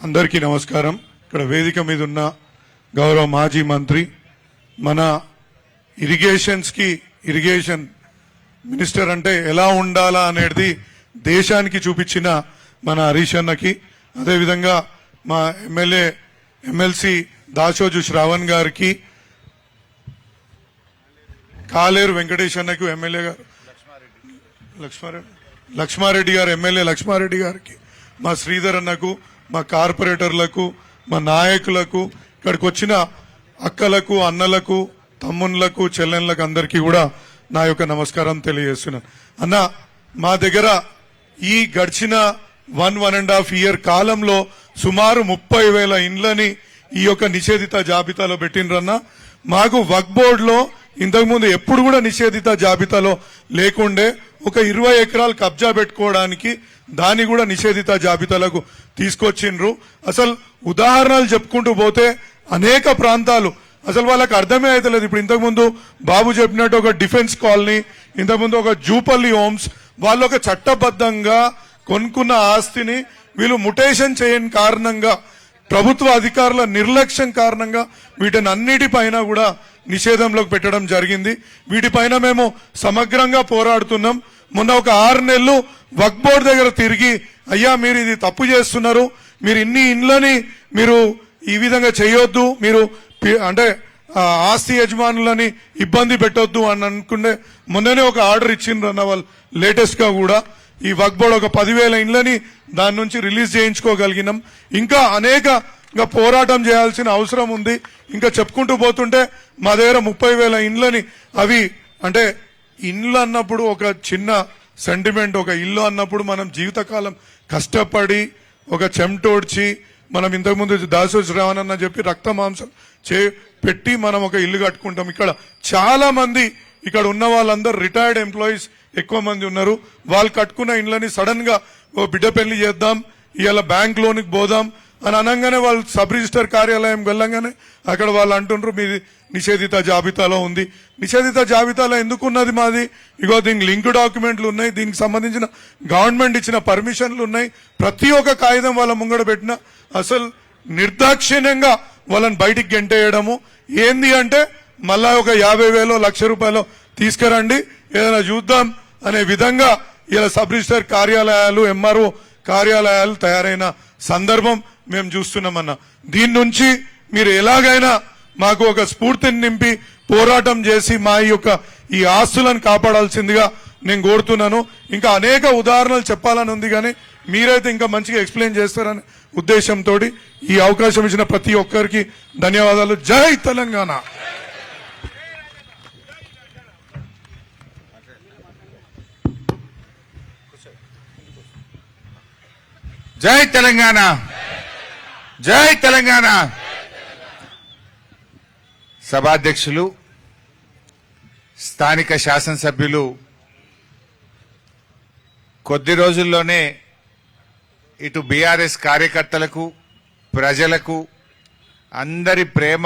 అందరికీ నమస్కారం. ఇక్కడ వేదిక మీద ఉన్న గౌరవ మాజీ మంత్రి, మన ఇరిగేషన్ మినిస్టర్ అంటే ఎలా ఉండాలా అనేది దేశానికి చూపించిన మన హరీష్ అన్నకి, అదేవిధంగా మా ఎమ్మెల్సీ దాసోజు శ్రావణ్ గారికి, కాలేరు వెంకటేష్ అన్నకు, ఎమ్మెల్యే గారు లక్ష్మారెడ్డి గారు, ఎమ్మెల్యే లక్ష్మారెడ్డి గారికి, మా శ్రీధర్ అన్నకు, మా కార్పొరేటర్లకు, మా నాయకులకు, ఇక్కడికి వచ్చిన అక్కలకు, అన్నలకు, తమ్ముళ్లకు, చెల్లెళ్లకు అందరికీ కూడా నా యొక్క నమస్కారం తెలియజేస్తున్నాను. అన్న, మా దగ్గర ఈ గడిచిన 1.5 year కాలంలో సుమారు 30,000 ఇండ్లని ఈ యొక్క నిషేధిత జాబితాలో పెట్టినరన్న. మాకు వక్ఫ్ బోర్డులో ఇంతకుముందు ఎప్పుడు కూడా నిషేధిత జాబితాలో లేకుండే, ఒక 20 ఎకరాలు కబ్జా పెట్టుకోవడానికి దాన్ని కూడా నిషేధిత జాబితాలకు తీసుకొచ్చిండ్రు. అసలు ఉదాహరణలు చెప్పుకుంటూ పోతే అనేక ప్రాంతాలు అసలు వాళ్ళకి అర్థమే అవుతలేదు. ఇప్పుడు ఇంతకుముందు బాబు చెప్పినట్టు ఒక డిఫెన్స్ కాలనీ, ఇంతకుముందు ఒక జూపల్లి హోమ్స్, వాళ్ళు ఒక చట్టబద్ధంగా కొనుక్కున్న ఆస్తిని వీళ్ళు ముటేషన్ చేయని కారణంగా, ప్రభుత్వ అధికారుల నిర్లక్ష్యం కారణంగా వీటిని అన్నిటిపైన కూడా నిషేధంలోకి పెట్టడం జరిగింది. వీటిపైన మేము సమగ్రంగా పోరాడుతున్నాం. మొన్న ఒక 6 నెలలు వక్ఫ్ బోర్డు దగ్గర తిరిగి, అయ్యా మీరు ఇది తప్పు చేస్తున్నారు, మీరు ఇన్ని ఇండ్లని మీరు ఈ విధంగా చేయొద్దు, మీరు అంటే ఆస్తి యజమానులని ఇబ్బంది పెట్టొద్దు అని అనుకుంటే మొన్ననే ఒక ఆర్డర్ ఇచ్చిండ్రన్న వాళ్ళు. లేటెస్ట్ గా కూడా ఈ వక్ఫ్ బోర్డు ఒక 10,000 ఇండ్లని దాని నుంచి రిలీజ్ చేయించుకోగలిగినాం. ఇంకా అనేక పోరాటం చేయాల్సిన అవసరం ఉంది. ఇంకా చెప్పుకుంటూ పోతుంటే మా దగ్గర 30,000 ఇండ్లని, అవి అంటే ఇండ్లు అన్నప్పుడు ఒక చిన్న సెంటిమెంట్, ఒక ఇల్లు అన్నప్పుడు మనం జీవితకాలం కష్టపడి ఒక చెమటోడ్చి, మనం ఇంతకుముందు దాసోజు శ్రావణ్ అన్న చెప్పి రక్త మాంసం పెట్టి మనం ఒక ఇల్లు కట్టుకుంటాం. ఇక్కడ చాలా మంది ఇక్కడ ఉన్న వాళ్ళందరూ రిటైర్డ్ ఎంప్లాయీస్ ఎక్కువ మంది ఉన్నారు. వాళ్ళు కట్టుకున్న ఇండ్లని సడన్ గా ఓ బిడ్డ పెళ్లి చేద్దాం, ఇవాళ బ్యాంక్ లోనికి పోదాం అని అనగానే వాళ్ళు సబ్ రిజిస్టర్ కార్యాలయం వెళ్ళంగానే అక్కడ వాళ్ళు అంటుండ్రు మీది నిషేధిత జాబితాలో ఉంది. నిషేధిత జాబితాలో ఎందుకున్నది మాది? ఇగో దీనికి లింక్ డాక్యుమెంట్లు ఉన్నాయి, దీనికి సంబంధించిన గవర్నమెంట్ ఇచ్చిన పర్మిషన్లు ఉన్నాయి, ప్రతి ఒక్క కాగితం వాళ్ళ ముంగడ పెట్టిన. అసలు నిర్దాక్షిణ్యంగా వాళ్ళని బయటికి గెంటేయడము ఏంది అంటే, మళ్ళా ఒక 50,000 1,00,000 తీసుకురండి ఏదైనా చూద్దాం అనే విధంగా ఇలా సబ్ రిజిస్టర్ కార్యాలయాలు, ఎంఆర్ఓ కార్యాలయాలు తయారైన సందర్భం మేము చూస్తున్నామన్నా. దీని నుంచి మీరు ఎలాగైనా మాకు ఒక స్ఫూర్తిని నింపి పోరాటం చేసి మా ఈ ఆస్తులను కాపాడాల్సిందిగా నేను కోరుతున్నాను. ఇంకా అనేక ఉదాహరణలు చెప్పాలని ఉంది, కానీ మీరైతే ఇంకా మంచిగా ఎక్స్ప్లెయిన్ చేస్తారనే ఉద్దేశంతో ఈ అవకాశం ఇచ్చిన ప్రతి ఒక్కరికి ధన్యవాదాలు. జై తెలంగాణ. జై తెలంగాణ, జై తెలంగాణ. సభాధ్యక్షులు, స్థానిక శాసనసభ్యులు కొద్ది రోజుల్లోనే ఇటు బీఆర్ఎస్ కార్యకర్తలకు, ప్రజలకు అందరి ప్రేమ